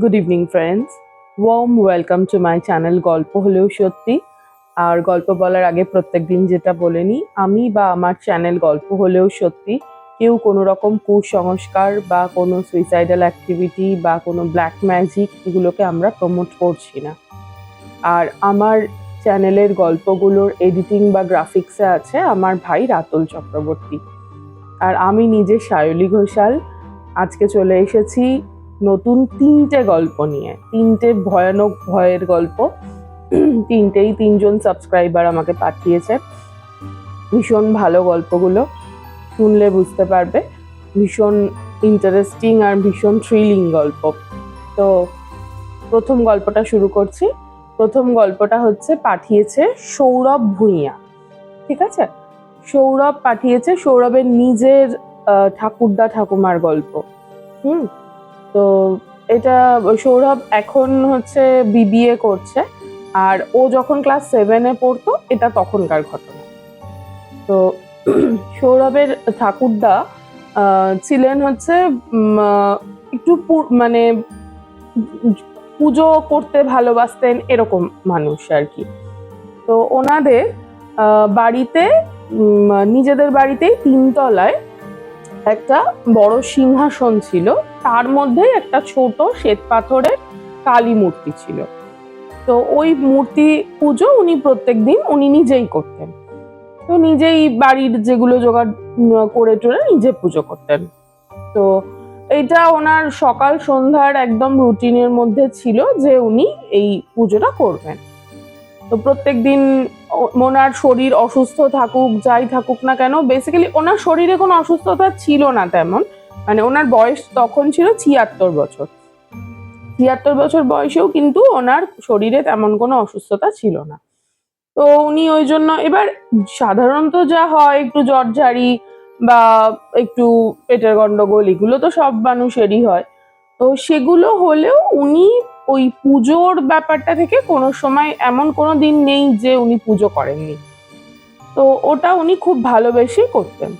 Good evening friends, warm welcome to my channel গল্প হলেও সত্যি। আর গল্প বলার আগে প্রত্যেকদিন যেটা বলে নিই, আমি বা আমার চ্যানেল গল্প হলেও সত্যি কেউ কোনো রকম কুসংস্কার বা কোনো সুইসাইডাল অ্যাক্টিভিটি বা কোনো ব্ল্যাক ম্যাজিক এগুলোকে আমরা প্রমোট করছি না। আর আমার চ্যানেলের গল্পগুলোর এডিটিং বা গ্রাফিক্সে আছে আমার ভাই রাতুল চক্রবর্তী। আর আমি নিজে সায়লী ঘোষাল। আজকে চলে এসেছি নতুন 3টে গল্প নিয়ে, 3টে ভয়ানক ভয়ের গল্প। 3টেই 3জন সাবস্ক্রাইবার আমাকে পাঠিয়েছে। ভীষণ ভালো গল্পগুলো, শুনলে বুঝতে পারবে ভীষণ ইন্টারেস্টিং আর ভীষণ থ্রিলিং গল্প। তো প্রথম গল্পটা শুরু করছি। প্রথম গল্পটা হচ্ছে পাঠিয়েছে সৌরভ ভূঁইয়া। ঠিক আছে, সৌরভ পাঠিয়েছে সৌরভের নিজের ঠাকুরদা ঠাকুমার গল্প। তো এটা সৌরভ এখন হচ্ছে বিবিএ করছে, আর ও যখন ক্লাস 7-এ পড়তো এটা তখনকার ঘটনা। তো সৌরভের ঠাকুরদা ছিলেন হচ্ছে একটু মানে পুজো করতে ভালোবাসতেন এরকম মানুষ আর কি। তো ওনাদের বাড়িতে নিজেদের বাড়িতেই 3তলায় একটা বড় সিংহাসন ছিল, তার মধ্যে একটা ছোট শ্বেত পাথরের কালী মূর্তি ছিল। তো ওই মূর্তি পুজো উনি প্রত্যেকদিন উনি নিজেই করতেন। তো নিজেই বাড়ির যেগুলো জোগাড় করে টোরে নিজে পুজো করতেন। তো এটা ওনার সকাল সন্ধ্যার একদম রুটিনের মধ্যে ছিল যে উনি এই পুজোটা করবেন। তো প্রত্যেকদিন ওনার শরীর অসুস্থ থাকুক যাই থাকুক না কেন, বেসিক্যালি ওনার শরীরে কোনো অসুস্থতা ছিল না তেমন, মানে ওনার বয়স তখন ছিল 76 বছর। 76 বছর বয়সেও কিন্তু ওনার শরীরে তেমন কোনো অসুস্থতা ছিল না। তো উনি ওই জন্য এবার সাধারণত যা হয় একটু জ্বরঝাড়ি বা একটু পেটের গন্ডগোল এগুলো তো সব মানুষেরই হয়। তো সেগুলো হলেও উনি ওই পুজোর ব্যাপারটা থেকে কোনো সময় এমন কোনো দিন নেই যে উনি পুজো করেননি। তো ওটা উনি খুব ভালোবেসে করতেন।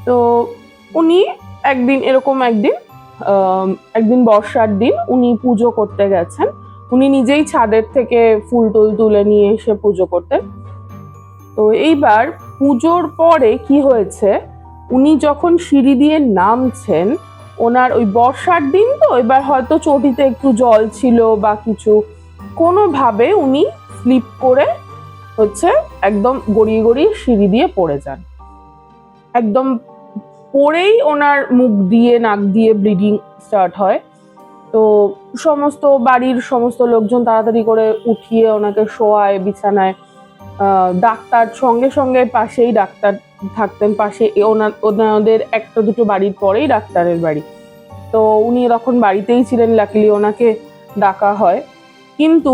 তো উনি একদিন বর্ষার দিন উনি পুজো করতে গেছেন। উনি নিজেই ছাদের থেকে ফুল টুল তুলে নিয়ে এসে পুজো করতেন। তো এইবার পুজোর পরে কি হয়েছে, উনি যখন সিঁড়ি দিয়ে নামছেন, ওনার ওই বর্ষার দিন তো এবার হয়তো চটিতে একটু জল ছিল বা কিছু, কোনোভাবে উনি স্লিপ করে হচ্ছে একদম গড়িয়ে গড়িয়ে সিঁড়ি দিয়ে পড়ে যান। একদম পড়েই ওনার মুখ দিয়ে নাক দিয়ে ব্লিডিং স্টার্ট হয়। তো বাড়ির সমস্ত লোকজন তাড়াতাড়ি করে উঠিয়ে ওনাকে শোয়ায় বিছানায়। ডাক্তার সঙ্গে সঙ্গে পাশেই ডাক্তার থাকতেন, পাশে ওনাদের একটা দুটো বাড়ির পরেই ডাক্তারের বাড়ি। তো উনি তখন বাড়িতেই ছিলেন, লাকিলি ওনাকে ডাকা হয়। কিন্তু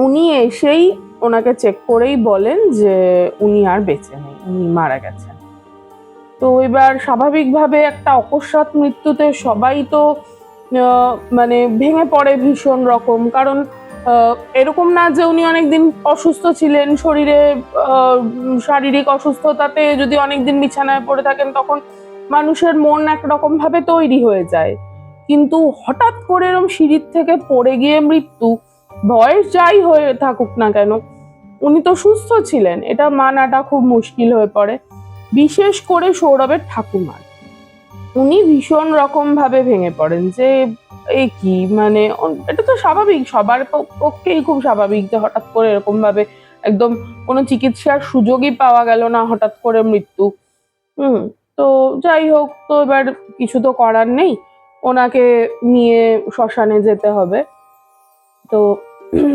উনি এসেই ওনাকে চেক করেই বলেন যে উনি আর বেঁচে নেই, উনি মারা গেছেন। তো এবার স্বাভাবিকভাবে একটা অকস্মাৎ মৃত্যুতে সবাই তো মানে ভেঙে পড়ে ভীষণ রকম, কারণ এরকম না যে উনি অনেকদিন অসুস্থ ছিলেন, শরীরে শারীরিক অসুস্থতাতে যদি অনেকদিন বিছানায় পড়ে থাকেন তখন মানুষের মন একরকম ভাবে তৈরি হয়ে যায়। কিন্তু হঠাৎ করে এরকম সিঁড়ির থেকে পড়ে গিয়ে মৃত্যু, বয়স যাই হয়ে থাকুক না কেন উনি তো সুস্থ ছিলেন, এটা মানাটা খুব মুশকিল হয়ে পড়ে। বিশেষ করে সৌরভের ঠাকুমার, উনি ভীষণ রকম ভাবে ভেঙে পড়েন যে এই কি, মানে এটা তো স্বাভাবিক, সবার পক্ষেই খুব স্বাভাবিক যে হঠাৎ করে এরকম ভাবে একদম কোনো চিকিৎসার সুযোগই পাওয়া গেল না, হঠাৎ করে মৃত্যু। তো যাই হোক, তো এবার কিছু তো করার নেই, ওনাকে নিয়ে শ্মশানে যেতে হবে। তো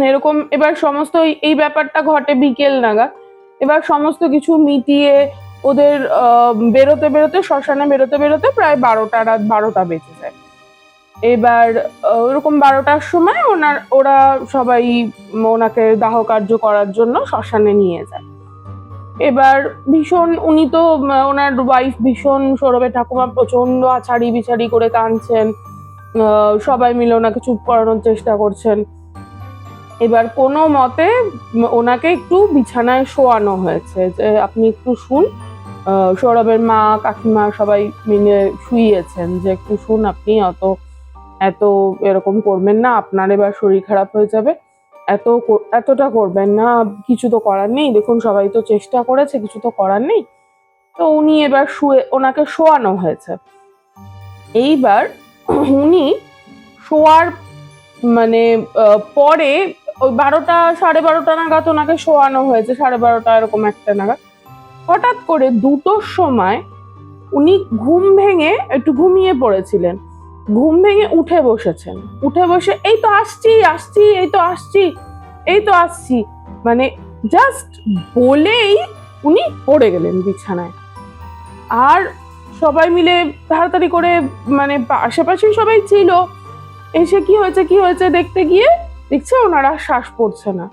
এরকম এবার সমস্ত এই ব্যাপারটা ঘটে বিকেল নাগাদ। এবার সমস্ত কিছু মিটিয়ে ওদের বেরোতে বেরোতে, শ্মশানে বেরোতে বেরোতে প্রায় রাত 12টা বেজে যায়। এবার ওরকম 12টার সময় ওরা সবাই ওনাকে দাহ কার্য করার জন্য শ্মশানে নিয়ে যায়। এবার ভীষণ উনি তো ওনার ওয়াইফ ভীষণ, সৌরভের ঠাকুমা প্রচন্ড আছাড়ি বিছাড়ি করে কাঁদছেন, সবাই মিলে ওনাকে চুপ করানোর চেষ্টা করছেন। এবার কোনো মতে ওনাকে একটু বিছানায় শোয়ানো হয়েছে যে আপনি একটু শুন। সৌরভের মা কাকিমা সবাই মিলে শুইয়েছেন যে একটু শুন আপনি, অত এত এরকম করবেন না, আপনার এবার শরীর খারাপ হয়ে যাবে, এতটা করবেন না, কিছু তো করার নেই, দেখুন সবাই তো চেষ্টা করেছে, কিছু তো করার নেই। তো উনি এবার ওনাকে শোয়ানো হয়েছে। এইবার উনি শোয়ার মানে পরে ওই 12টা 12:30 নাগাদ ওনাকে শোয়ানো হয়েছে, 12:30 এরকম একটা নাগাদ। হঠাৎ করে 2টোর সময় উনি ঘুম ভেঙে একটু ঘুমিয়ে পড়েছিলেন, ঘুম ভেঙে উঠে বসেছেন, উঠে বসে এই তো আসছি আসছি, এই তো আসছি, এই তো আসছি, মানে জাস্ট বলেই উনি পড়ে গেলেন বিছানায়। আর সবাই মিলে তাড়াতাড়ি করে, মানে আশেপাশেই সবাই ছিল, এসে কি হয়েছে কি হয়েছে দেখতে গিয়ে দেখছে ওনারা শ্বাস পড়ছে না।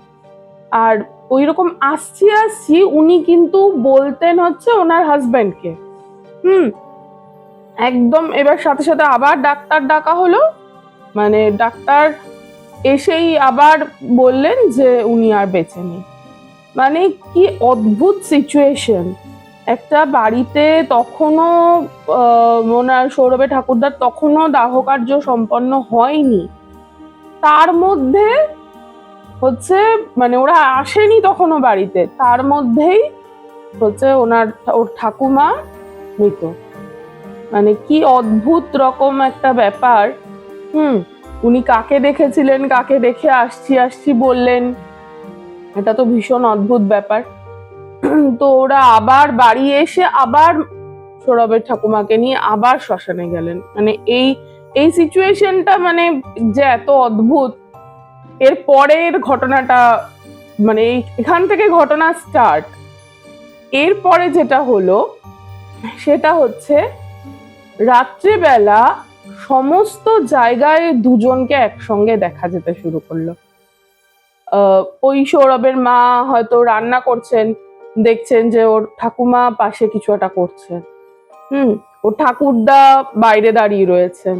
আর ওই রকম আসছি আসছি উনি কিন্তু বলতেন হচ্ছে ওনার হাজবেন্ডকে। একদম এবার সাথে সাথে আবার ডাক্তার ডাকা হলো, মানে ডাক্তার এসেই আবার বললেন যে উনি আর বেঁচে নেই। মানে কি অদ্ভুত সিচুয়েশন! একটা বাড়িতে তখনও ওনার সৌরভে ঠাকুরদার তখনও দাহ কার্য সম্পন্ন হয়নি, তার মধ্যে হচ্ছে মানে ওরা আসেনি তখনও বাড়িতে, তার মধ্যেই হচ্ছে ওর ঠাকুমা মৃত। মানে কি অদ্ভুত রকম একটা ব্যাপার। উনি কাকে দেখেছিলেন, কাকে দেখে আসছি আসছি বললেন, এটা তো ভীষণ অদ্ভুত ব্যাপার। তো ওরা আবার বাড়ি এসে আবার সৌরভের ঠাকুমাকে নিয়ে আবার শ্মশানে গেলেন। মানে এই সিচুয়েশনটা মানে যে এত অদ্ভুত। এর পরের ঘটনাটা মানে এখান থেকে ঘটনা স্টার্ট। এরপরে যেটা হলো সেটা হচ্ছে রাত্রিবেলা সমস্ত জায়গায় দুজনকে একসঙ্গে দেখা যেতে শুরু করলো। ওই সৌরভের মা হয়তো রান্না করছেন, দেখছেন যে ওর ঠাকুমা পাশে কিছু একটা করছেন, ওর ঠাকুরদা বাইরে দাঁড়িয়ে রয়েছেন,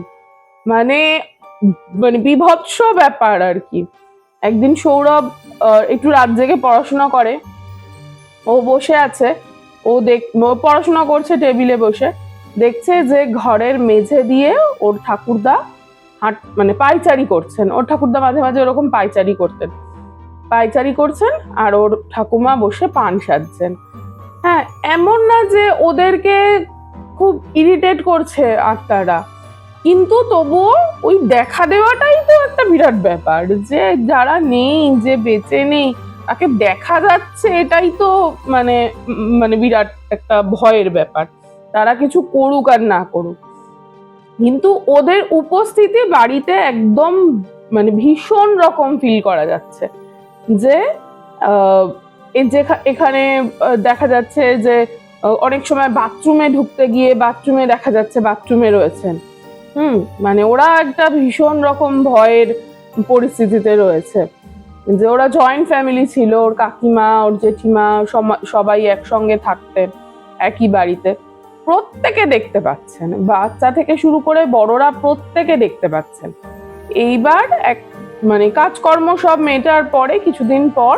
মানে মানে বিভৎস ব্যাপার আর কি। একদিন সৌরভ একটু রাত জেগে পড়াশোনা করে, ও বসে আছে, ও পড়াশোনা করছে টেবিলে বসে, দেখছে যে ঘরের মেঝে দিয়ে ওর ঠাকুরদা মানে পায়চারি করছেন। ওর ঠাকুরদা মাঝে মাঝে ওরকম পায়চারি করছেন আর ওর ঠাকুমা বসে পান সাজছেন। হ্যাঁ, এমন না যে ওদেরকে খুব ইরিটেট করছে আত্মারা, কিন্তু তবুও ওই দেখা দেওয়াটাই তো একটা বিরাট ব্যাপার, যে যারা নেই, যে বেঁচে নেই, তাকে দেখা যাচ্ছে, এটাই তো মানে মানে বিরাট একটা ভয়ের ব্যাপার, তারা কিছু করুক আর না করুক। কিন্তু ওদের উপস্থিতি বাড়িতে একদম মানে ভীষণ রকম ফিল করা যাচ্ছে, যে এখানে দেখা যাচ্ছে যে অনেক সময় বাথরুমে ঢুকতে গিয়ে বাথরুমে দেখা যাচ্ছে বাথরুমে রয়েছেন। মানে ওরা একটা ভীষণ রকম ভয়ের পরিস্থিতিতে রয়েছে, যে ওরা জয়েন্ট ফ্যামিলি ছিল, ওর কাকিমা, ওর জেঠিমা সবাই একসঙ্গে থাকতেন একই বাড়িতে, প্রত্যেকে দেখতে পাচ্ছেন, বাচ্চা থেকে শুরু করে বড়রা প্রত্যেকে দেখতে পাচ্ছেন। এইবার মানে কাজকর্ম সব মেটার পরে কিছুদিন পর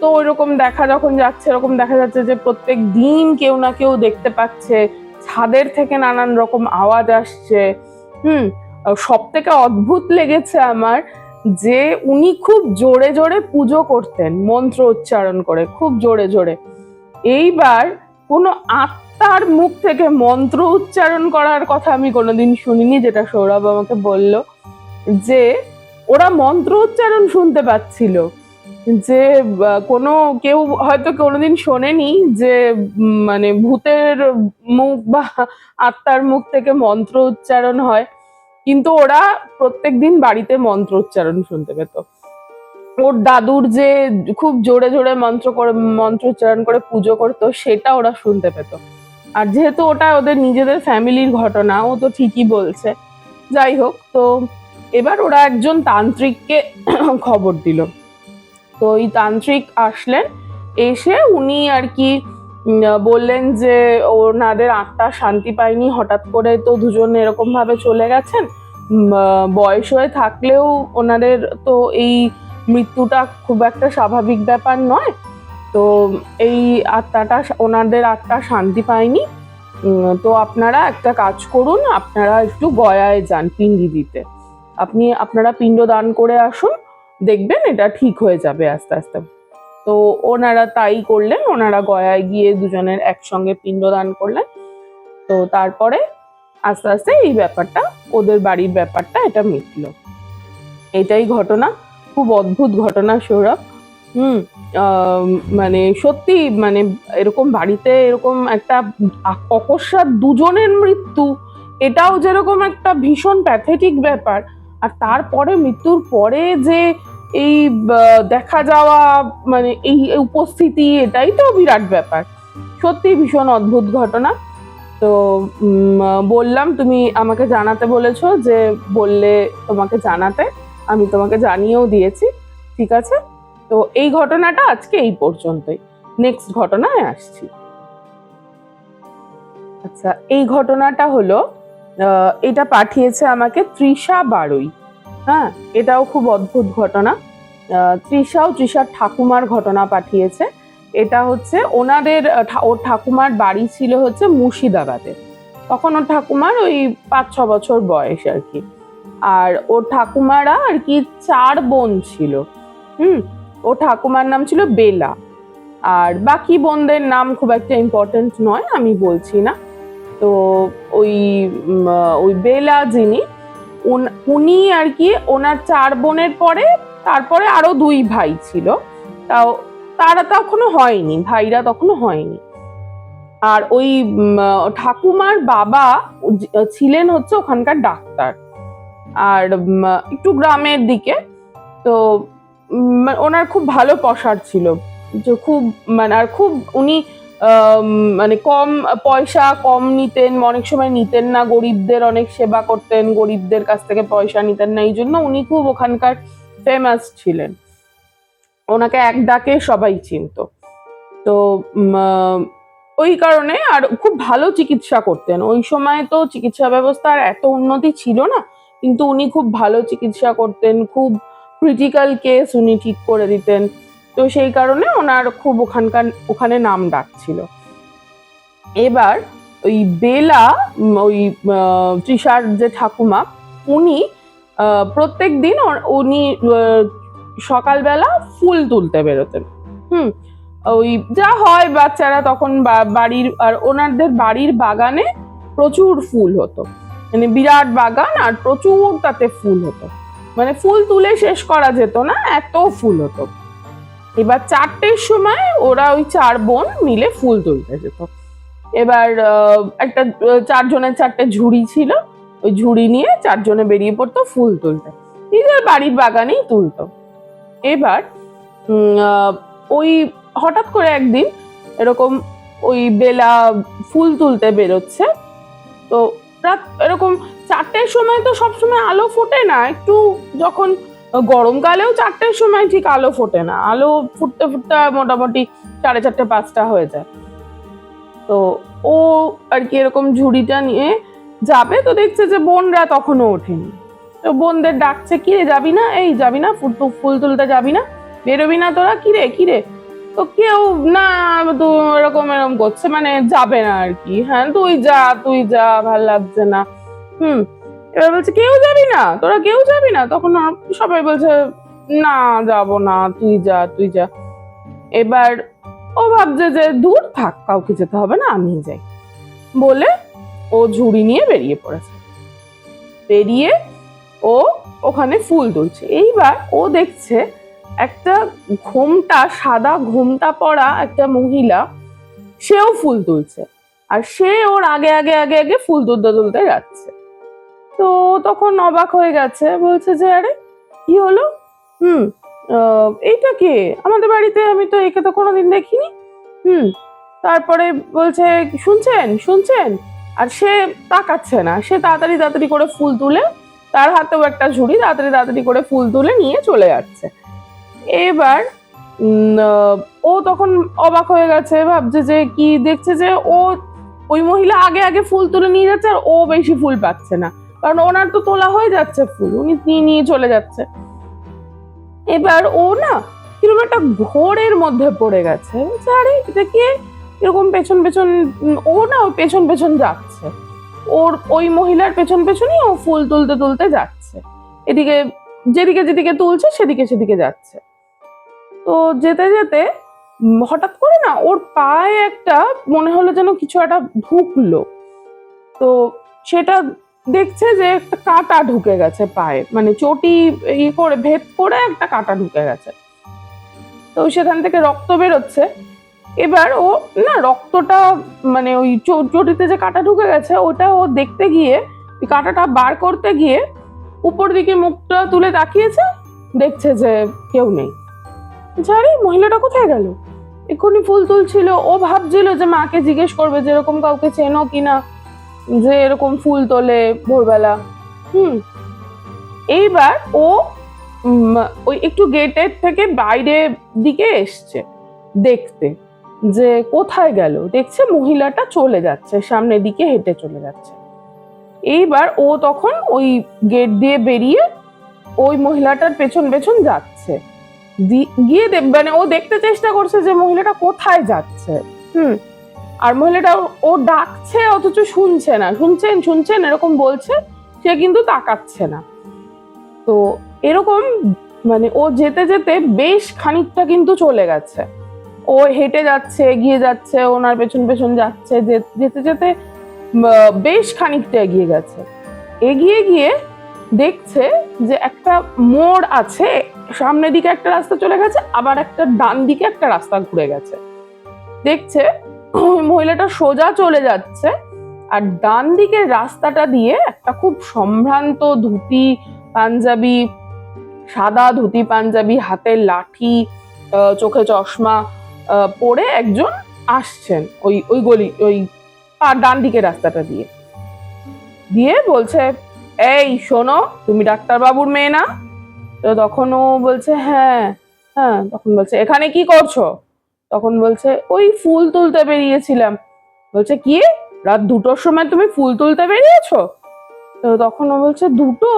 তো ওইরকম যখন যাচ্ছে, এরকম দেখা যাচ্ছে যে প্রত্যেক দিন কেউ না কেউ দেখতে পাচ্ছে, ছাদের থেকে নানান রকম আওয়াজ আসছে। সব থেকে অদ্ভুত লেগেছে আমার যে উনি খুব জোরে জোরে পুজো করতেন, মন্ত্র উচ্চারণ করে খুব জোরে জোরে। এইবার কোনো আত্মার মুখ থেকে মন্ত্র উচ্চারণ করার কথা আমি কোনোদিন শুনিনি, যেটা সৌরভ আমাকে বলল, যে ওরা মন্ত্র উচ্চারণ শুনতে পাচ্ছিল, যে কেউ হয়তো কোনোদিন শোনেনি যে মানে ভূতের মুখ বা আত্মার মুখ থেকে মন্ত্র উচ্চারণ হয়, কিন্তু ওরা প্রত্যেকদিন বাড়িতে মন্ত্র উচ্চারণ শুনতে পেত। ওর দাদুর যে খুব জোরে জোরে মন্ত্র উচ্চারণ করে পুজো করতো, সেটা ওরা শুনতে পেত। আর যেহেতু ওটা ওদের নিজেদের ফ্যামিলির ঘটনা, ও তো ঠিকই বলছে। যাই হোক, তো এবার ওরা একজন তান্ত্রিককে খবর দিল। তো ওই তান্ত্রিক আসলেন, এসে উনি আর কি বললেন যে ওনাদের আত্মা শান্তি পায়নি, হঠাৎ করে তো দুজন এরকম ভাবে চলে গেছেন, বয়স হয়ে থাকলেও ওনাদের তো এই মৃত্যুটা খুব একটা স্বাভাবিক ব্যাপার নয়, তো এই ওনাদের আত্মা শান্তি পায়নি। তো আপনারা একটা কাজ করুন, আপনারা একটু গয়ায় যান পিণ্ডি দিতে। আপনারা পিণ্ডদান করে আসুন, দেখবেন এটা ঠিক হয়ে যাবে আস্তে আস্তে। তো ওনারা তাই করলেন, ওনারা গয়ায় গিয়ে দুজনের একসঙ্গে পিণ্ডদান করলেন। তো তারপরে আস্তে আস্তে এই ব্যাপারটা, ওদের বাড়ির ব্যাপারটা এটা মিটল। এটাই ঘটনা, খুব অদ্ভুত ঘটনা সৌরভ। মানে সত্যি, মানে এরকম বাড়িতে এরকম একটা অকস্মাৎ দুজনের মৃত্যু, এটাও যেরকম একটা ভীষণ প্যাথেটিক ব্যাপার, আর তারপরে মৃত্যুর পরে যে এই দেখা যাওয়া, মানে এই উপস্থিতি, এটাই তো বিরাট ব্যাপার। সত্যি ভীষণ অদ্ভুত ঘটনা। তো বললাম, তুমি আমাকে জানাতে বলেছো, যে বললে তোমাকে জানাতে, আমি তোমাকে জানিয়েও দিয়েছি। ঠিক আছে, তো এই ঘটনাটা আজকে এই পর্যন্তই। নেক্সট ঘটনায় আসছি। আচ্ছা, এই ঘটনাটা হলো, এটা পাঠিয়েছে আমাকে তৃষা বারুই। হ্যাঁ, এটাও খুব অদ্ভুত ঘটনা। তৃষার ঠাকুমার ঘটনা পাঠিয়েছে। এটা হচ্ছে ওনাদের, ওর ঠাকুমার বাড়ি ছিল হচ্ছে মুর্শিদাবাদে। তখন ওর ঠাকুমার ওই 5-6 বছর বয়স আর কি। আর ওর ঠাকুমারা আর কি 4 বোন ছিল। ওর ঠাকুমার নাম ছিল বেলা, আর বাকি বোনদের নাম খুব একটা ইম্পর্টেন্ট নয়, আমি বলছি না। তো ওই বেলা যিনি, উনি আর কি ওনার 4 বোনের পরে তারপরে আরো 2 ভাই ছিল, তাও তারা তখনো হয়নি, ভাইরা তখনো হয়নি। আর ওই ঠাকুমার বাবা ছিলেন হচ্ছে ওখানকার ডাক্তার, আর একটু গ্রামের দিকে। তো ওনার খুব ভালো পসার ছিল, যে খুব মানে, আর খুব উনি মানে কম পয়সা কম নিতেন, অনেক সময় নিতেন না, গরিবদের অনেক সেবা করতেন, গরিবদের কাছ থেকে পয়সা নিতেন না, এই জন্য উনি খুব ওখানকার ফেমাস ছিলেন, ওনাকে এক ডাকে সবাই চিনতো। তো ওই কারণে, আর খুব ভালো চিকিৎসা করতেন। ওই সময় তো চিকিৎসা ব্যবস্থার এত উন্নতি ছিল না, কিন্তু উনি খুব ভালো চিকিৎসা করতেন, খুব ক্রিটিক্যাল কেস উনি ঠিক করে দিতেন। তো সেই কারণে ওনার খুব ওখানে নাম ডাক ছিল। এবার ওই বেলা, ওই তৃষার যে ঠাকুমা, উনি প্রত্যেক দিন উনি সকালবেলা ফুল তুলতে বেরোতেন। ওই যা হয় বাচ্চারা তখন বাড়ির, আর ওনাদের বাড়ির বাগানে প্রচুর ফুল হতো, মানে বিরাট বাগান, আর প্রচুর তাতে ফুল হতো, মানে ফুল তুলে শেষ করা যেত না, এত ফুল হতো। এবার 4টের সময় ওরা ওই 4 বোন মিলে ফুল তুলতে যেত। এবার একটা 4 জনের 4টে ঝুড়ি ছিল, ওই ঝুড়ি নিয়ে 4 জনে বেরিয়ে পড়তো ফুল তুলতে, নিজের বাড়ির বাগানেই তুলতো। এবার ওই হঠাৎ করে একদিন এরকম ওই বেলা ফুল তুলতে বেরোচ্ছে, তো রাত এরকম 4টের সময় তো সবসময় আলো ফোটে না, একটু যখন গরমকালেও 4টের সময় ঠিক আলো ফোটে না, আলো ফুটতে ফুটতে মোটামুটি 4:30 5টা হয়ে যায়। তো ও আর কি এরকম ঝুড়িটা নিয়ে যাবে, তো দেখছে যে বোনরা তখনও ওঠেনি। তো বোনদের ডাকছে, কিরে যাবি না, এই যাবি না ফুল তুলতে যাবি না, বেরোবি না তোরা, কিরে কিরে? তো কেউ না, তো এরকম করছে, মানে যাবে না আর কি। হ্যাঁ, তুই যা, ভাল লাগছে না। এবার বলছে, কেউ যাবি না, তোরা কেউ যাবি না? তখন সবাই বলছে, না যাব না, তুই যা। এবার ও ভাবছে যে দূর থাক, কাউকে যেতে হবে না, আমি যাই বলে ও ঝুড়ি নিয়ে বেরিয়ে পড়েছে। বেরিয়ে ও ওখানে ফুল তুলছে। এইবার ও দেখছে একটা সাদা ঘোমটা পরা একটা মহিলা, সেও ফুল তুলছে, আর সে ওর আগে আগে আগে আগে ফুল তুলতে যাচ্ছে। তো তখন অবাক হয়ে গেছে, বলছে যে আরে কি হলো, এইটা কে, আমাদের বাড়িতে আমি তো একে তো কোনোদিন দেখিনি। তারপরে বলছে, শুনছেন? আর সে তাকাচ্ছে না, সে তাড়াতাড়ি করে ফুল তুলে, তার হাতেও একটা ঝুড়ি, তাড়াতাড়ি করে ফুল তুলে নিয়ে চলে যাচ্ছে। এবার ও তখন অবাক হয়ে গেছে, ভাবছে যে কি দেখছে, যে ওই মহিলা আগে আগে ফুল তুলে নিয়ে যাচ্ছে, আর ও বেশি ফুল পাচ্ছে না, কারণ ওনার তো তোলা হয়ে যাচ্ছে ফুল, উনি নিয়ে চলে যাচ্ছে। এবার ও না কিরকম একটা ঘোরের মধ্যে পড়ে গেছে, আরে এটা কে, এরকম পেছন ও না ওর পেছন যাচ্ছে, ওই মহিলার পেছনই ও ফুল তুলতে যাচ্ছে। এদিকে যেদিকে যেদিকে তুলছে সেদিকে সেদিকে যাচ্ছে। তো যেতে যেতে হঠাৎ করে না ওর পায়ে একটা মনে হলো যেন কিছু একটা ঢুকলো। তো সেটা দেখছে যে একটা কাঁটা ঢুকে গেছে পায়ে, মানে চটি করে ভেদ করে একটা কাঁটা ঢুকে গেছে। তো সেখান থেকে রক্ত বেরোচ্ছে। এবার ও না রক্তটা মানে ওই চটিতে যে কাঁটা ঢুকে গেছে ওটা ও দেখতে গিয়ে কাঁটাটা বার করতে গিয়ে উপর দিকে মুখটা তুলে তাকিয়েছে, দেখছে যে কেউ নেই। জানি মহিলাটা কোথায় গেল। এক্ষুনি ফুল তুলছিল, ও ভাবছিল যে মাকে জিজ্ঞেস করবে যে এরকম কাউকে চেনো কিনা যে এরকম ফুল তোলে ভোরবেলা। এইবার ও ওই একটু গেটের থেকে বাইরে দিকে এসছে দেখতে যে কোথায় গেল। দেখছে মহিলাটা চলে যাচ্ছে, সামনের দিকে হেঁটে চলে যাচ্ছে। এইবার ও তখন ওই গেট দিয়ে বেরিয়ে ওই মহিলাটার পেছন পেছন যাচ্ছে। গিয়ে মানে ও দেখতে চেষ্টা করছে যে মহিলাটা কোথায় যাচ্ছে। আর মহিলাটা ও ডাকছে অথচ শুনছে না, শুনছেন শুনছেন এরকম বলছে, সে কিন্তু তাকাচ্ছে না। তো এরকম মানে ও যেতে যেতে বেশ খানিকটা কিন্তু চলে গেছে। ও হেঁটে যাচ্ছে, এগিয়ে যাচ্ছে, ওনার পেছন পেছন যাচ্ছে, যেতে যেতে বেশ খানিকটা এগিয়ে গেছে। এগিয়ে গিয়ে দেখছে যে একটা মোড় আছে, সামনের দিকে একটা রাস্তা চলে গেছে, আবার একটা ডান দিকে একটা রাস্তা ঘুরে গেছে। দেখছে ওই মহিলাটা সোজা চলে যাচ্ছে, আর ডান দিকের রাস্তাটা দিয়ে একটা খুব সম্ভ্রান্ত ধুতি পাঞ্জাবি, সাদা ধুতি পাঞ্জাবি, হাতে লাঠি, চোখে চশমা পরে একজন আসছেন ওই ওই গলি ওই ডান দিকের রাস্তাটা দিয়ে। দিয়ে বলছে, এই শোনো, তুমি ডাক্তারবাবুর মেয়ে না? তো তখন ও বলছে হ্যাঁ হ্যাঁ। তখন বলছে এখানে কি করছো? তখন বলছে ওই ফুল তুলতে বেরিয়েছিলাম। বলছে কি, রাত 2টোর সময় তুমি ফুল তুলতে বেরিয়েছো? তো তখন ও বলছে 2টো?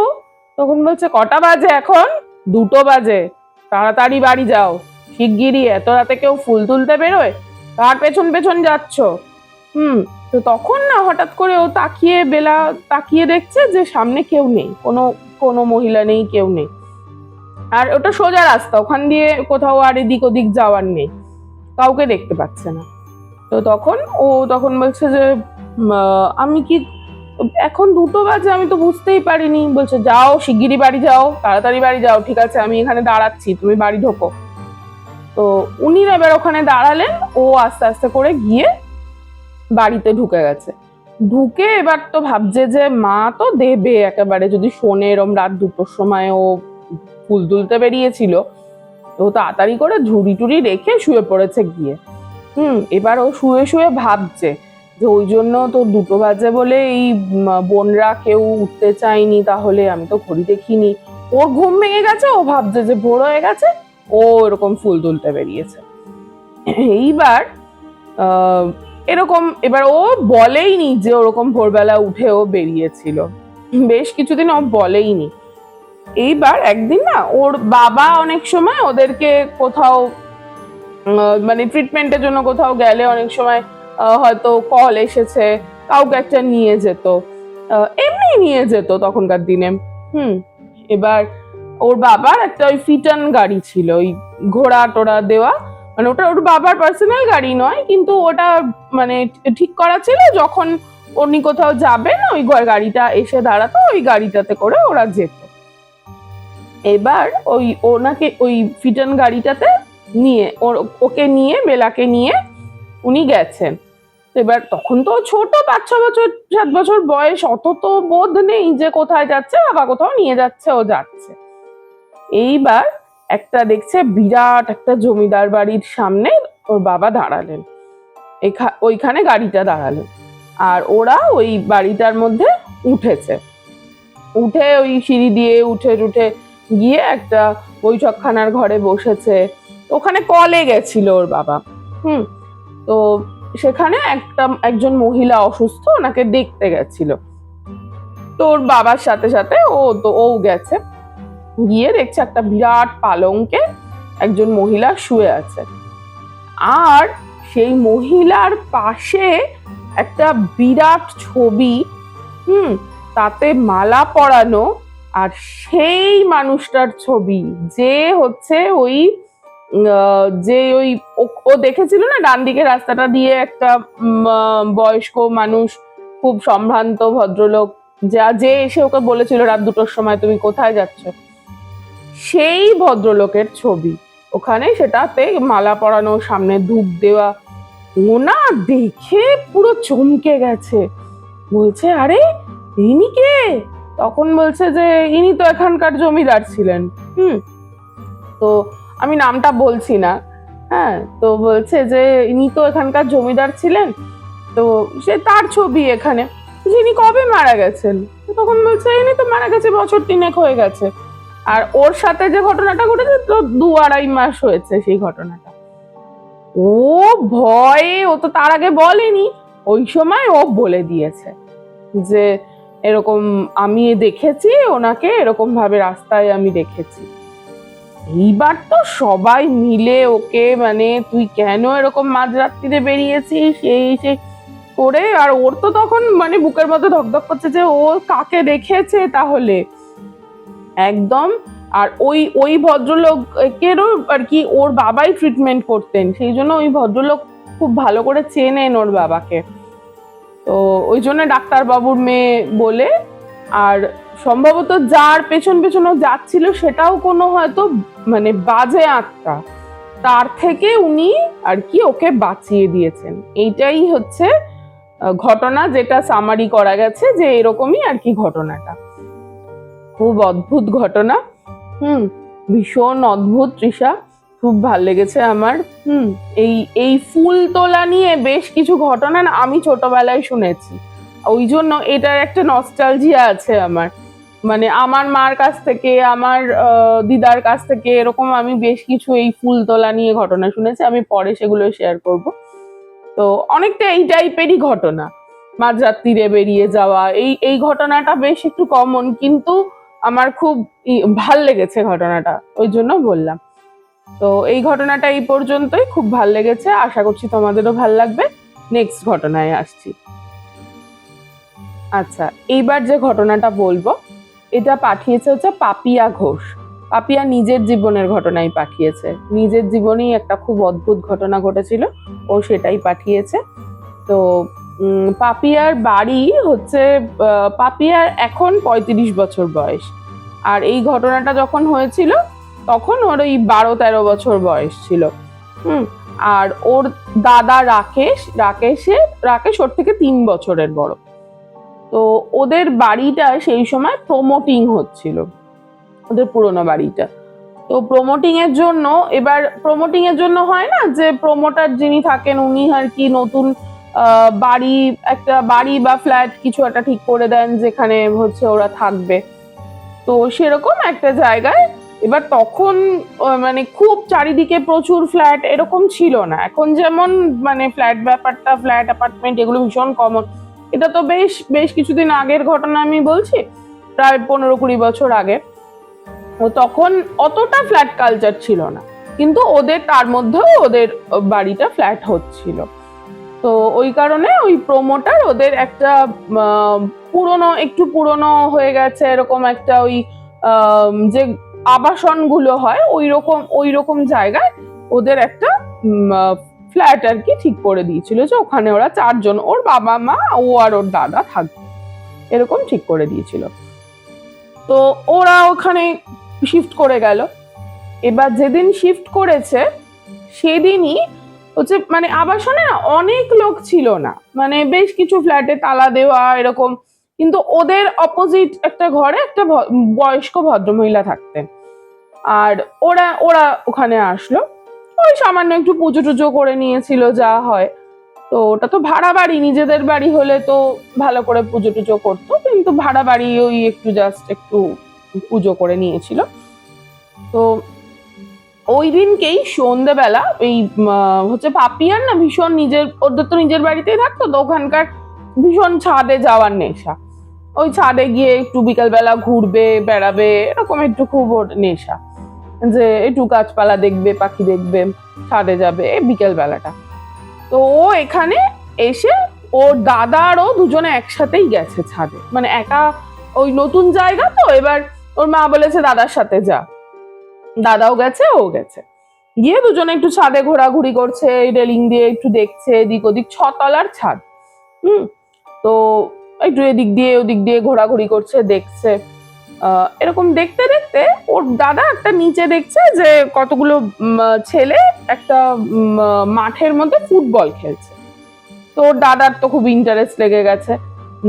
তখন বলছে কটা বাজে এখন? 2টো বাজে, তাড়াতাড়ি বাড়ি যাও, শিগগিরই, এত রাতে কেউ ফুল তুলতে বেরোয়? কার পেছন পেছন যাচ্ছ? তো তখন না হঠাৎ করে ও তাকিয়ে দেখছে যে সামনে কেউ নেই, কোনো মহিলা নেই, কেউ নেই। আর ওটা সোজা রাস্তা, ওখান দিয়ে কোথাও আর এদিক ওদিক যাওয়ার নেই, কাউকে দেখতে পাচ্ছে না। তো তখন বলছে যে আমি কি, এখন 2টো বাজে, আমি তো বুঝতেই পারিনি। বলছে যাও শিগগিরই বাড়ি যাও, তাড়াতাড়ি বাড়ি যাও, ঠিক আছে আমি এখানে দাঁড়াচ্ছি, তুমি বাড়ি ঢোকো। তো উনি এবার ওখানে দাঁড়ালেন, ও আস্তে আস্তে করে গিয়ে বাড়িতে ঢুকে গেছে। ঢুকে এবার তো ভাবছে যে মা তো দেবে একেবারে, যদি শোনে এরম রাত 2টোর সময় ও ফুল তুলতে বেরিয়েছিল। তো তাড়াতাড়ি করে ঝুড়ি টুড়ি রেখে শুয়ে পড়েছে গিয়ে। এবার ও শুয়ে শুয়ে ভাবছে যে ওই জন্য তো 2টো বাজে বলে এই বোনরা কেউ উঠতে চায়নি, তাহলে আমি তো ঘড়ি দেখিনি। ওর ঘুম ভেঙে গেছে, ও ভাবছে যে ভোর হয়ে গেছে, ও এরকম ফুল তুলতে বেরিয়েছে। এইবার এবার ও বলেইনি যে ওরকম ভোরবেলা উঠে ও বেরিয়েছিল, বেশ কিছুদিন ও বলেইনি। এইবার একদিন না ওর বাবা অনেক সময় ওদেরকে কোথাও মানে ট্রিটমেন্টের জন্য কোথাও গেলে অনেক সময় হয়তো কল এসেছে, কাউকে একটা নিয়ে যেত, এমনি নিয়ে যেত তখনকার দিনে। এবার ওর বাবার একটা ওই ফিটন গাড়ি ছিল, ওই ঘোড়া টোড়া দেওয়া, মানে ওটা ওর বাবার পার্সোনাল গাড়ি নয়, কিন্তু ওটা মানে ঠিক করা ছিল, যখন উনি কোথাও যাবেন ওই গাড়িটা এসে দাঁড়াতো, ওই গাড়িটাতে করে ওরা যেত। এবার ওনাকে ওই ফিটন গাড়িটাতে নিয়ে ওকে নিয়ে বেলাকে নিয়ে উনি গেছেন। এবার তখন তো ছোট 5-6 বছর 7 বছর বয়স, অত তো বোধ নেই যে কোথায় যাচ্ছে, বাবা কোথাও নিয়ে যাচ্ছে ও যাচ্ছে। এইবার একটা দেখছে বিরাট একটা জমিদার বাড়ির সামনে ওর বাবা দাঁড়ালেন, ওইখানে গাড়িটা দাঁড়ালেন, আর ওরা ওই বাড়িটার মধ্যে উঠেছে। উঠে ওই সিঁড়ি দিয়ে উঠে গিয়ে একটা বৈঠকখানার ঘরে বসেছে। ওখানে কলে গেছিল ওর বাবা। তো সেখানে একজন মহিলা অসুস্থ, ওনাকে দেখতে গেছিল। তো ওর বাবার সাথে সাথে ও গেছে, গিয়ে দেখছে একটা বিরাট পালঙ্কে একজন মহিলা শুয়ে আছে, আর সেই মহিলার পাশে একটা বিরাট ছবি, তাতে মালা পরানো আর সেই মানুষটার ছবি যে হচ্ছে ওই যে ওই ও দেখেছিল না ডান দিকে রাস্তাটা দিয়ে একটা বয়স্ক মানুষ, খুব সম্ভ্রান্ত ভদ্রলোক, যে এসে ওকে বলেছিল রাত 2টোর সময় তুমি কোথায় যাচ্ছ, সেই ভদ্রলোকের ছবি ওখানে, সেটাতে মালা পরানো, সামনে ধূপ দেওয়া। ও না দেখে পুরো চমকে গেছে, বলছে আরে ইনি কে? তখন বলছে যে ইনি তো এখানকার জমিদার ছিলেন। তো আমি নামটা বলছি না, হ্যাঁ, তো বলছে যে ইনি তো এখানকার জমিদার ছিলেন, তো সে তার ছবি এখানে, যিনি কবে মারা গেছেন। তখন বলছে ইনি তো মারা গেছে বছর 3 হয়ে গেছে। আর ওর সাথে যে ঘটনাটা ঘটেছে তো 2-2.5 মাস হয়েছে সেই ঘটনাটা। ও ভয়ে, ও তো তার আগে বলেনি, ওই সময় ও বলে দিয়েছে যে এরকম আমি দেখেছি ওনাকে, এরকম ভাবে রাস্তায় আমি দেখেছি। এইবার তো সবাই মিলে ওকে, মানে তুই কেন এরকম মাঝরাত্রিরে বেরিয়েছিস এই সে করে, আর ওর তো তখন মানে বুকের মধ্যে ধকধক করছে যে ও কাকে দেখেছে তাহলে একদম। আর ওই ওই ভদ্রলোকেরও আর কি ওর বাবাই ট্রিটমেন্ট করতেন, সেই জন্য ওই ভদ্রলোক খুব ভালো করে চেনেন ওর বাবাকে, তো ওই জন্য ডাক্তারবাবুর মেয়ে বলে। আর সম্ভবত যার পেছন পেছন ও যাচ্ছিল সেটাও কোনো হয়তো মানে বাজে আত্মা, তার থেকে উনি আর কি ওকে বাঁচিয়ে দিয়েছেন। এইটাই হচ্ছে ঘটনা, যেটা সামারি করা গেছে যে এরকমই আর কি ঘটনাটা। খুব অদ্ভুত ঘটনা, ভীষণ অদ্ভুত তৃষা, খুব ভাল লেগেছে আমার। এই এই ফুল তোলা নিয়ে বেশ কিছু ঘটনা না আমি ছোটবেলায় শুনেছি, ওই জন্য এটার একটা নস্টালজিয়া আছে আমার, মানে আমার মার কাছ থেকে, আমার দিদার কাছ থেকে, এরকম আমি বেশ কিছু এই ফুল তোলা নিয়ে ঘটনা শুনেছি, আমি পরে সেগুলো শেয়ার করব। তো অনেকটা এই টাইপেরই ঘটনা, মাঝরাত্রিরে বেরিয়ে যাওয়া, এই ঘটনাটা বেশ একটু কমন, কিন্তু আমার খুব ভাল লেগেছে ঘটনাটা, ওই জন্য বললাম। তো এই ঘটনাটা এই পর্যন্তই, খুব ভাল লেগেছে, আশা করছি তোমাদেরও ভাল লাগবে। নেক্সট ঘটনায় আসছি। আচ্ছা, এইবার যে ঘটনাটা বলবো এটা পাঠিয়েছে হচ্ছে পাপিয়া ঘোষ। পাপিয়া নিজের জীবনের ঘটনাই পাঠিয়েছে, নিজের জীবনেই একটা খুব অদ্ভুত ঘটনা ঘটেছিল, ও সেটাই পাঠিয়েছে। তো পাপিয়ার বাড়ি হচ্ছে, পাপিয়ার এখন 35 বছর বয়স, আর এই ঘটনাটা যখন হয়েছিল তখন ওর ওই 12-13 বছর বয়স ছিল। আর ওর দাদা রাকেশ ওর থেকে 3 বছরের বড়। তো ওদের বাড়িটা সেই সময় প্রমোটিং হচ্ছিল, ওদের পুরোনো বাড়িটা। তো প্রমোটিং এর জন্য, এবার প্রমোটিং এর জন্য হয় না যে প্রমোটার যিনি থাকেন উনি আর কি নতুন বাড়ি, একটা বাড়ি বা ফ্ল্যাট কিছু একটা ঠিক করে দেন যেখানে হচ্ছে ওরা থাকবে। তো সেরকম একটা জায়গায়, এবার তখন মানে খুব চারিদিকে প্রচুর ফ্ল্যাট এরকম ছিল না, এখন যেমন মানে ফ্ল্যাট ব্যাপারটা, ফ্ল্যাট অ্যাপার্টমেন্ট এগুলো ভীষণ কমন। এটা তো বেশ বেশ কিছুদিন আগের ঘটনা আমি বলছি, প্রায় 15-20 বছর আগে। ও তখন অতটা ফ্ল্যাট কালচার ছিল না, কিন্তু ওদের তার মধ্যেও ওদের বাড়িটা ফ্ল্যাট হচ্ছিল। তো ওই কারণে ওই প্রমোটার ওদের একটা একটু পুরনো হয়ে গেছে এরকম একটা ওই যে আবাসনগুলো হয় ওই রকম জায়গায় ওদের একটা ফ্ল্যাট আর কি ঠিক করে দিয়েছিল, যে ওখানে ওরা 4 জন, ওর বাবা মা, ও আর ওর দাদা থাকবে, এরকম ঠিক করে দিয়েছিল। তো ওরা ওখানে শিফট করে গেল। এবার যেদিন শিফট করেছে সেদিনই হচ্ছে, মানে আবাসনে না অনেক লোক ছিল না, মানে বেশ কিছু ফ্ল্যাটে তালা দেওয়া এরকম, কিন্তু ওদের অপোজিট একটা ঘরে একটা বয়স্ক ভদ্রমহিলা থাকতেন। আর ওরা ওরা ওখানে আসলো, ওই সামান্য একটু পুজো টুজো করে নিয়েছিল যা হয়। তো ওটা তো ভাড়া বাড়ি, নিজেদের বাড়ি হলে তো ভালো করে পুজো টুজো করতো, কিন্তু ভাড়া বাড়ি ওই একটু জাস্ট একটু পুজো করে নিয়েছিল। তো ওই দিনকেই সন্ধ্যেবেলা এই হচ্ছে পাপিয়ার না ভীষণ ওদের তো নিজের বাড়িতেই থাকতো, তো ওখানকার ভীষণ ছাদে যাওয়ার নেশা, ওই ছাদে গিয়ে একটু বিকালবেলা ঘুরবে বেড়াবে, এরকম একটু খুব ওর নেশা, যে একটু গাছপালা দেখবে, পাখি দেখবে, ছাদে যাবে বিকেল বেলাটা। তো ও এখানে এসে ওর দাদা আর ও দুজনে একসাথেই গেছে ছাদে, মানে একা, ওই নতুন জায়গা তো, এবার ওর মা বলেছে দাদার সাথে যা, দাদাও গেছে, ও গেছে। গিয়ে দুজনে একটু ছাদে ঘোরাঘুরি করছে, রেলিং দিয়ে একটু দেখছে এদিক ওদিক, 6 তলার ছাদ। তো একটু এদিক দিয়ে ওদিক দিয়ে ঘোরাঘুরি করছে, দেখছে। এরকম দেখতে দেখতে ওর দাদা একটা নিচে দেখছে যে কতগুলো ছেলে একটা মাঠের মধ্যে ফুটবল খেলছে। তো ওর দাদার তো খুব ইন্টারেস্ট লেগে গেছে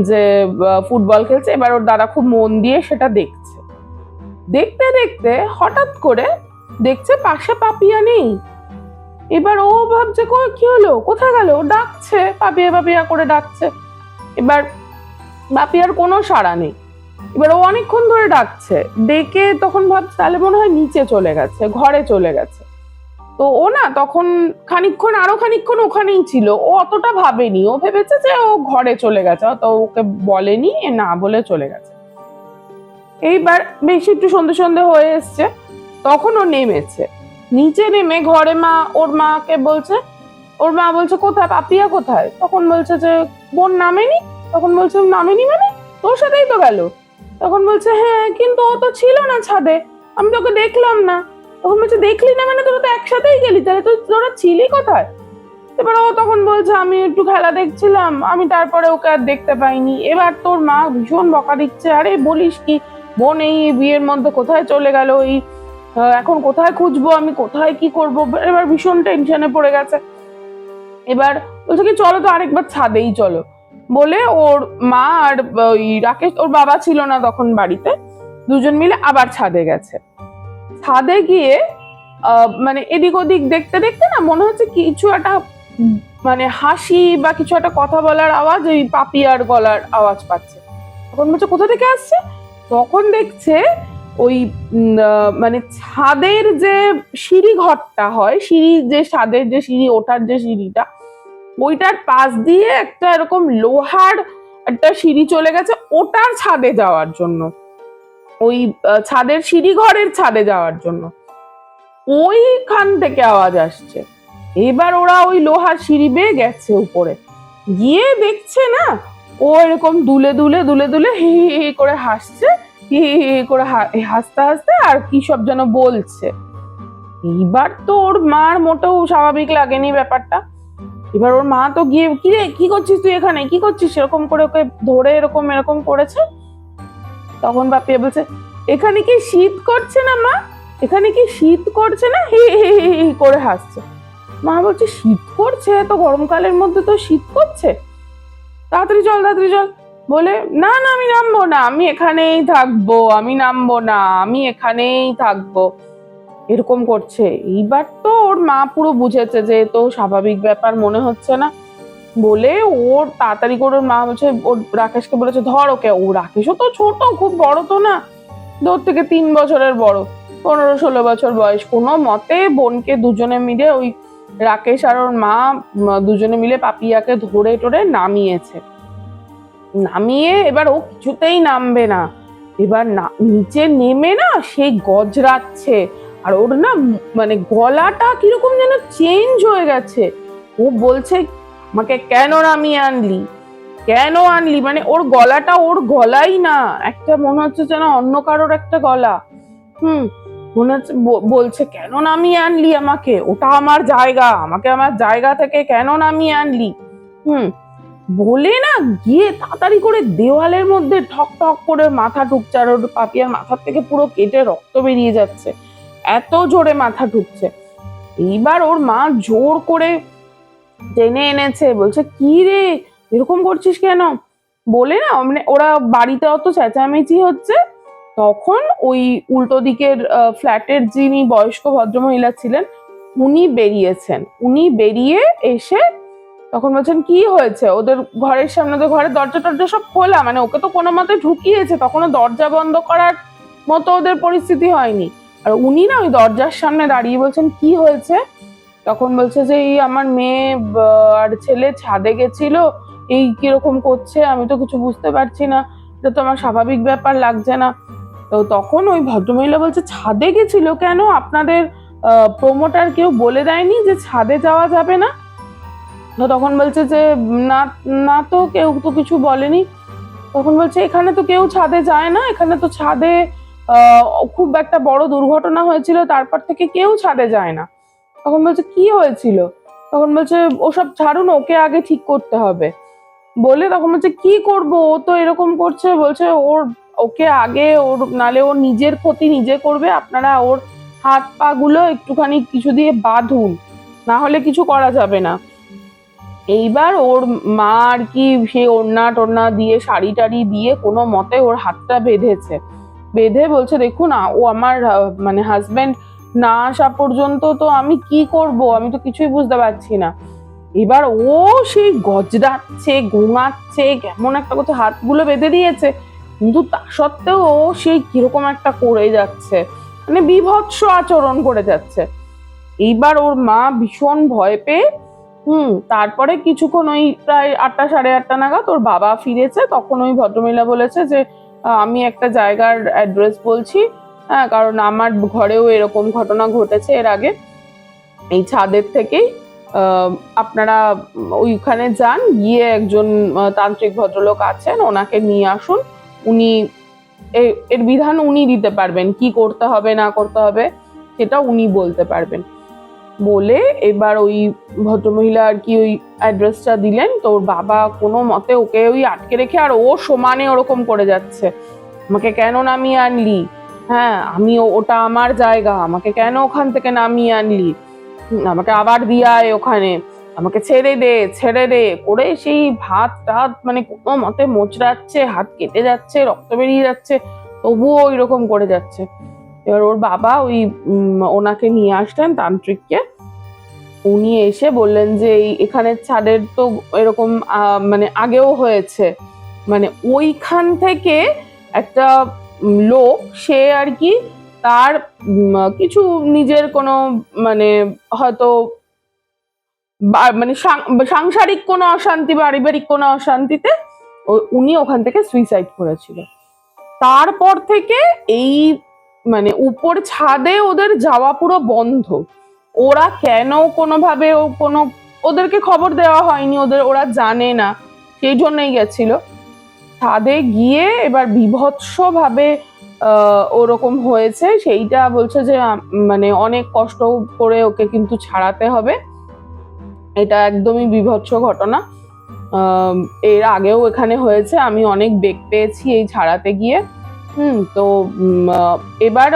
যে ফুটবল খেলছে। এবার ওর দাদা খুব মন দিয়ে সেটা দেখছে। দেখতে দেখতে হঠাৎ করে দেখছে পাশে পাপিয়া নেই। এবার ও ভাবছে কি হলো, কোথায় গেল, ডাকছে পাপিয়া পাপিয়া করে ডাকছে। এবার পাপিয়ার কোনো সাড়া নেই। এবার ও অনেকক্ষণ ধরে ডাকছে, ডেকে তখন ভাবছে তাহলে মনে হয় নিচে চলে গেছে, ঘরে চলে গেছে। তো ও না তখন আরো খানিকক্ষণ ওখানেই ছিল। ও অতটা ভাবেনি, ও ভেবেছে যে ও ঘরে চলে গেছে, তো ওকে বলেনি, না বলে চলে গেছে। এইবার বেশি একটু সন্ধে সন্ধে হয়ে এসছে, তখন ও নেমেছে। নিচে নেমে ঘরে ওর মাকে বলছে, ওর মা বলছে কোথায় পাপিয়া কোথায়? তখন বলছে যে বোন নামেনি। তখন বলছে নামেনি মানে? তোর সাথেই তো গেল। তখন বলছে হ্যাঁ, কিন্তু ও তো ছিল না ছাদে, আমি তোকে দেখলাম না। তখন বলছে দেখলি না মানে? তোরা তো একসাথেই গেলি, তাহলে তোরা ছিলি কোথায়? এবার ও তখন বলছে আমি একটু খেলা দেখছিলাম, আমি তারপরে ওকে আর দেখতে পাইনি। এবার তোর মা ভীষণ বকা দিচ্ছে, আরে বলিস কি, বোন এই বিয়ের মধ্যে কোথায় চলে গেল, এই এখন কোথায় খুঁজবো, আমি কোথায় কি করব। এবার ভীষণ টেনশনে পড়ে গেছে। এবার বলছে কি চলো তো আরেকবার ছাদেই চলো বলে ওর মা আর ওই রাকেশ, ওর বাবা ছিল না তখন বাড়িতে, দুজন মিলে আবার ছাদে গেছে। ছাদে গিয়ে মানে এদিক ওদিক দেখতে দেখতে না মনে হচ্ছে কিছু একটা মানে হাসি বা কিছু একটা কথা বলার আওয়াজ, ওই পাপিয়ার গলার আওয়াজ পাচ্ছে। তখন বলছে কোথা থেকে আসছে? তখন দেখছে ওই মানে ছাদের যে সিঁড়ি ঘরটা হয়, যে ছাদের যে সিঁড়ি ওঠার যে সিঁড়িটা, ওইটার পাশ দিয়ে একটা এরকম লোহার একটা সিঁড়ি চলে গেছে ওটার ছাদে যাওয়ার জন্য, ওই ছাদের সিঁড়ি ঘরের ছাদে যাওয়ার জন্য। ওইখান থেকে আওয়াজ আসছে। এবার ওরা ওই লোহার সিঁড়ি বেয়ে গেছে উপরে, গিয়ে দেখছে না ও এরকম দুলে দুলে দুলে দুলে হি হি হি করে হাসছে, হি হি হি করে হাসতে হাসতে আর কি সব যেন বলছে। এইবার তো ওর মার মোটেও স্বাভাবিক লাগেনি ব্যাপারটা। এবার ওর মা তো গিয়ে কি রে কি করছিস তুই এখানে, কি করছিস, এরকম করে ওকে ধরে এরকম এরকম করেছে। তখন বাপিয়া বলছে এখানে কি শীত করছে না মা, এখানে কি শীত করছে না, হি হি হি হি করে হাসছে। মা বলছে শীত করছে, তো গরমকালের মধ্যে তো শীত করছে, তাড়াতাড়ি চল তাড়াতাড়ি চল বলে, না না আমি নামবো না, আমি এখানেই থাকবো, আমি নামবো না, আমি এখানেই থাকবো, এরকম করছে। এইবার তো ওর মা পুরো বুঝেছে যে তো স্বাভাবিক ব্যাপার মনে হচ্ছে না বলে ওর তাড়াতাড়ি করে ওর মা বলছে, ওর রাকেশকে বলেছে ধর ওকে। ও রাকেশও তো ছোট, খুব বড় তো না, ওর থেকে 3 বছরের বড়, 15-16 বছর বয়স। কোনো মতে বোনকে দুজনে মিলে ওই রাকেশ আর ওর মা দুজনে মিলে পাপিয়াকে ধরে টরে নামিয়েছে। নামিয়ে এবার ও কিছুতেই নামবে না। এবার না নিচে নেমে না সেই গজরাচ্ছে, আর ওর না মানে গলাটা কিরকম যেন চেঞ্জ হয়ে গেছে। ও বলছে আমাকে কেন নামিয়ে আনলি, কেন আনলি, মানে ওর গলাটা ওর গলাই না, একটা মনে হচ্ছে যেন অন্য কারোর একটা গলা। মনে হচ্ছে বলছে কেন নামিয়ে আনলি আমাকে, ওটা আমার জায়গা, আমাকে আমার জায়গা থেকে কেন নামিয়ে আনলি। বলে না গিয়ে তাড়াতাড়ি করে দেওয়ালের মধ্যে ঠক ঠক করে মাথা ঢুকছে, আর ওর পাপিয়ার মাথার থেকে পুরো কেটে রক্ত বেরিয়ে যাচ্ছে, এত জোরে মাথা ঢুকছে। এইবার ওর মা জোর করে টেনে এনেছে, বলছে কি রে এরকম করছিস কেন বলে না, মানে ওরা বাড়িতে অত চেঁচামেচি হচ্ছে। তখন ওই উল্টো দিকের ফ্ল্যাটের যিনি বয়স্ক ভদ্রমহিলা ছিলেন উনি বেরিয়েছেন। উনি বেরিয়ে এসে তখন বলছেন কি হয়েছে, ওদের ঘরের সামনে তো ঘরের দরজা টরজা সব খোলা, মানে ওকে তো কোনো মতে ঢুকিয়েছে, তখনও দরজা বন্ধ করার মতো ওদের পরিস্থিতি হয়নি। আর উনি না ওই দরজার সামনে দাঁড়িয়ে বলছেন কি হয়েছে। তখন বলছে যে এই আমার মেয়ে আর ছেলে ছাদে গেছিল, এই কিরকম করছে, আমি তো কিছু বুঝতে পারছি না, এটা তো আমার স্বাভাবিক ব্যাপার লাগছে না। তো তখন ওই ভদ্রমহিলা বলছে ছাদে গেছিল কেন, আপনাদের প্রমোটার কেউ বলে দেয়নি যে ছাদে যাওয়া যাবে না? তো তখন বলছে যে না না, তো কেউ তো কিছু বলেনি। তখন বলছে এখানে তো কেউ ছাদে যায় না, এখানে তো ছাদে খুব একটা বড় দুর্ঘটনা হয়েছিল, তারপর থেকে কেউ ছাদে যায় না। তখন বলছে কি হয়েছিল, তখন বলছে ওসব ছাড়ুন, ওকে আগে ঠিক করতে হবে বলে, তখন বলছে কি করব, ও তো এরকম করছে, বলছে ওকে আগে নালে ওর নিজের ক্ষতি নিজে করবে, আপনারা ওর হাত পা গুলো একটুখানি কিছু দিয়ে বাঁধুন, না হলে কিছু করা যাবে না। এইবার ওর মা আর কি সে ওড়না টোড়না দিয়ে শাড়ি টাড়ি দিয়ে কোনো মতে ওর হাতটা বেঁধেছে, বেঁধে বলছে দেখুন ও আমার মানে হাজবেন্ড না আসা পর্যন্ত তো আমি কি করব, আমি তো কিছুই বুঝতে পারছি না। এবার ও সেই গজরাচ্ছে গোঙাচ্ছে কেমন একটা করছে, হাতগুলো বেঁধে দিয়েছে, কিন্তু তা সত্ত্বেও ও সেই কিরকম একটা করে যাচ্ছে, মানে বীভৎস আচরণ করে যাচ্ছে। এইবার ওর মা ভীষণ ভয় পেয়ে তারপরে কিছুক্ষণ ওই প্রায় 8টা সাড়ে 8টা নাগাদ ওর বাবা ফিরেছে, তখন ওই ভদ্রমহিলা বলেছে যে আমি একটা জায়গার অ্যাড্রেস বলছি, হ্যাঁ, কারণ আমার ঘরেও এরকম ঘটনা ঘটেছে এর আগে, এই ছাদের থেকেই আপনারা ওইখানে যান, গিয়ে একজন তান্ত্রিক ভদ্রলোক আছেন, ওনাকে নিয়ে আসুন, উনি এর বিধান উনি দিতে পারবেন, কি করতে হবে না করতে হবে সেটা উনি বলতে পারবেন বলে। এবার ওই ভদ্রমহিলা আর কি ওই অ্যাড্রেসটা দিলেন, তো ওর বাবা কোনো মতে ওকে ওই আটকে রেখে, আর ও সমানে ওরকম করে যাচ্ছে, আমাকে কেন নামিয়ে আনলি, হ্যাঁ আমি ওটা আমার জায়গা, আমাকে কেন ওখান থেকে নামিয়ে আনলি, আমাকে আবার দিয়ে আয় ওখানে, আমাকে ছেড়ে দে করে সেই ভাত টাত মানে কোনো মতে মোচড়াচ্ছে, হাত কেটে যাচ্ছে, রক্ত বেরিয়ে যাচ্ছে, তবুও ওই রকম করে যাচ্ছে। এবার ওর বাবা ওই ওনাকে নিয়ে আসলেন তান্ত্রিককে, উনি এসে বললেন যে এখানের ছাদের তো এরকম মানে আগেও হয়েছে, মানে ওইখান থেকে একটা লোক সে আর কি তার কিছু নিজের কোনো মানে হয়তো মানে সাংসারিক কোনো অশান্তি, পারিবারিক কোনো অশান্তিতে উনি ওখান থেকে সুইসাইড করেছিল। তারপর থেকে এই মানে উপর ছাদে ওদের যাওয়া পুরো বন্ধ। ওরা কেন কোনোভাবে ওদেরকে খবর দেওয়া হয়নি, ওরা জানে না, সেই জন্যই গেছিল। ছাদে গিয়ে এবার বীভৎস ভাবে ওরকম হয়েছে, সেইটা বলছে যে মানে অনেক কষ্ট করে ওকে কিন্তু ছাড়াতে হবে, এটা একদমই বীভৎস ঘটনা। এর আগেও এখানে হয়েছে, আমি অনেক বেগ পেয়েছি এই ছাড়াতে গিয়ে। তো এবার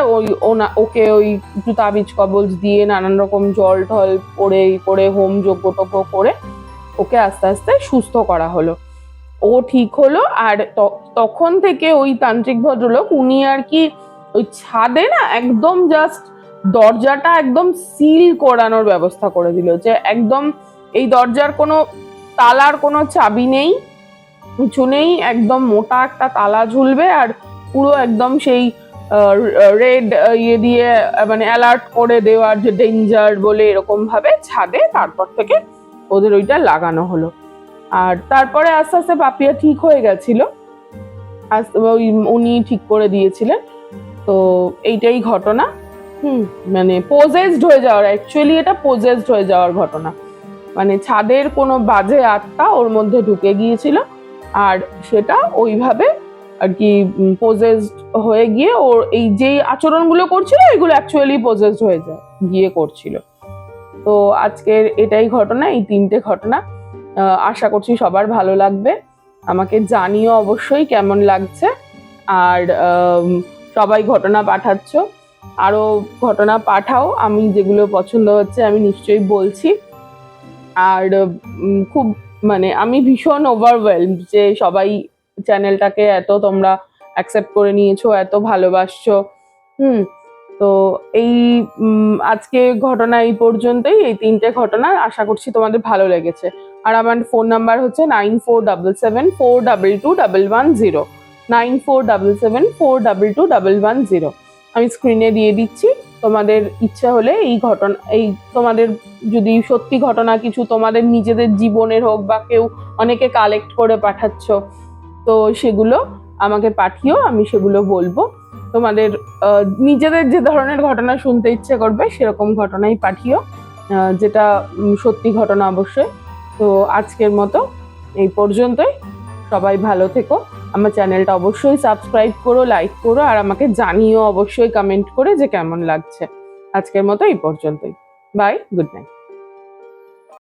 ওকে ওই একটু তাবিজ কবজ দিয়ে নানান রকম জল ঠল করে হোম যজ্ঞ টজ্ঞ করে ওকে আস্তে আস্তে সুস্থ করা হলো, ও ঠিক হলো। আর তখন থেকে ওই তান্ত্রিক ভদ্রলোক উনি আর কি ওই ছাদে না একদম জাস্ট দরজাটা একদম সিল করানোর ব্যবস্থা করে দিল, যে একদম এই দরজার কোনো তালার কোনো চাবি নেই, কিছু নেই, একদম মোটা একটা তালা ঝুলবে, আর পুরো একদম সেই রেড ইয়ে দিয়ে মানে অ্যালার্ট করে দেওয়ার যে ডেঞ্জার বলে এরকম ভাবে ছাদে তারপর থেকে ওদের ওইটা লাগানো হলো। আর তারপরে আস্তে আস্তে পাপিয়া ঠিক হয়ে গেছিল, ওই উনি ঠিক করে দিয়েছিলেন। তো এইটাই ঘটনা। মানে পজেসড হয়ে যাওয়ার, অ্যাকচুয়ালি এটা পজেসড হয়ে যাওয়ার ঘটনা, মানে ছাদের কোনো বাজে আত্মা ওর মধ্যে ঢুকে গিয়েছিল, আর সেটা ওইভাবে আর কি পজেসড হয়ে গিয়ে ওর এই যে আচরণগুলো করছিল এগুলো অ্যাকচুয়ালি পজেসড হয়ে গিয়ে করছিল। তো আজকের এটাই ঘটনা, এই 3টে ঘটনা। আশা করছি সবার ভালো লাগবে, আমাকে জানিও অবশ্যই কেমন লাগছে। আর সবাই ঘটনা পাঠাচ্ছ, আরো ঘটনা পাঠাও, আমি যেগুলো পছন্দ হচ্ছে আমি নিশ্চয়ই বলছি। আর খুব মানে আমি ভীষণ ওভারওয়েলড যে সবাই চ্যানেলটাকে এত তোমরা অ্যাকসেপ্ট করে নিয়েছো, এত ভালোবাসছো। তো এই আজকে ঘটনা এই পর্যন্তই, এই 3টে ঘটনা আশা করছি তোমাদের ভালো লেগেছে। আর আমার ফোন নাম্বার হচ্ছে 9477422110, 9477422110। আমি স্ক্রিনে দিয়ে দিচ্ছি, তোমাদের ইচ্ছা হলে এই তোমাদের যদি সত্যি ঘটনা কিছু তোমাদের নিজেদের জীবনের হোক বা কেউ অনেকে কালেক্ট করে পাঠাচ্ছ, তো সেগুলো আমাকে পাঠিও, আমি সেগুলো বলবো। তোমাদের নিজেদের যে ধরনের ঘটনা শুনতে ইচ্ছে করবে সেরকম ঘটনাই পাঠিও, যেটা সত্যি ঘটনা অবশ্যই। তো আজকের মতো এই পর্যন্তই, সবাই ভালো থেকো। আমার চ্যানেলটা অবশ্যই সাবস্ক্রাইব করো, লাইক করো, আর আমাকে জানিও অবশ্যই কমেন্ট করে যে কেমন লাগছে। আজকের মতো এই পর্যন্তই। Bye, good night.